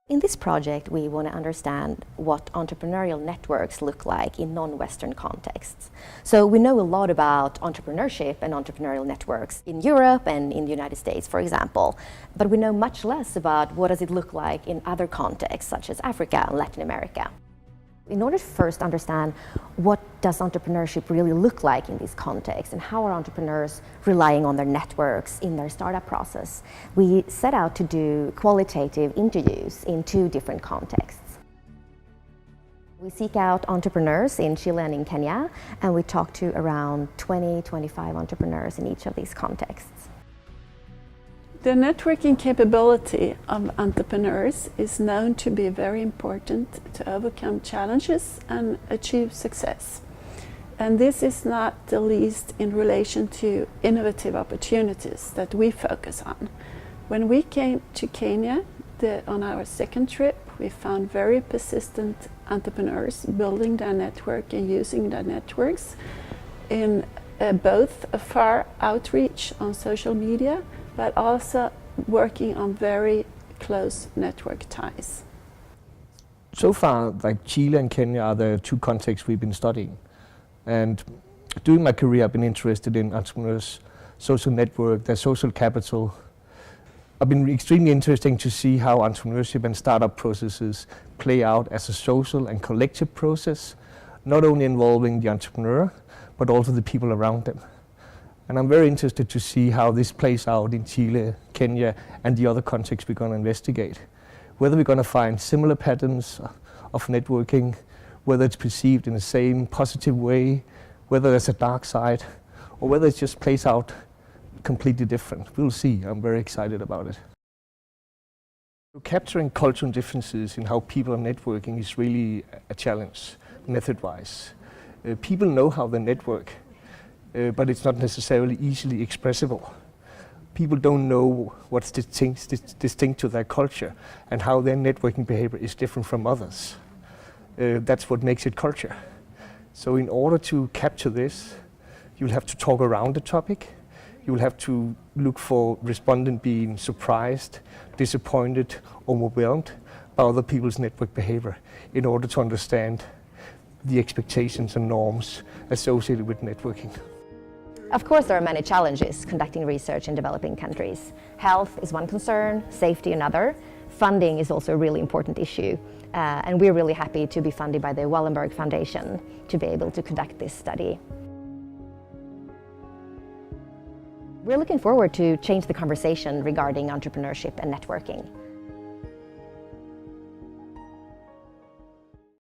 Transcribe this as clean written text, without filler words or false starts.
In this project, we want to understand what entrepreneurial networks look like in non-Western contexts. So we know a lot about entrepreneurship and entrepreneurial networks in Europe and in the United States, for example, but we know much less about what does it look like in other contexts, such as Africa and Latin America. In order to first understand what does entrepreneurship really look like in these contexts and how are entrepreneurs relying on their networks in their startup process, we set out to do qualitative interviews in 2 different contexts. We seek out entrepreneurs in Chile and in Kenya, and we talk to around 20-25 entrepreneurs in each of these contexts. The networking capability of entrepreneurs is known to be very important to overcome challenges and achieve success. And this is not the least in relation to innovative opportunities that we focus on. When we came to Kenya on our second trip, we found very persistent entrepreneurs building their network and using their networks in both a far outreach on social media, but also working on very close network ties. So far, like Chile and Kenya are the 2 contexts we've been studying. And during my career, I've been interested in entrepreneurs' social network, their social capital. I've been extremely interesting to see how entrepreneurship and startup processes play out as a social and collective process, not only involving the entrepreneur, but also the people around them. And I'm very interested to see how this plays out in Chile, Kenya, and the other contexts we're going to investigate. Whether we're going to find similar patterns of networking, whether it's perceived in the same positive way, whether there's a dark side, or whether it just plays out completely different. We'll see. I'm very excited about it. Capturing cultural differences in how people are networking is really a challenge, method-wise. People know how they network, but it's not necessarily easily expressible. People don't know what's distinct to their culture and how their networking behavior is different from others. That's what makes it culture. So in order to capture this, you'll have to talk around the topic. You'll have to look for respondent being surprised, disappointed, overwhelmed by other people's network behavior in order to understand the expectations and norms associated with networking. Of course, there are many challenges conducting research in developing countries. Health is one concern, safety another. Funding is also a really important issue. And we're really happy to be funded by the Wallenberg Foundation to be able to conduct this study. We're looking forward to change the conversation regarding entrepreneurship and networking.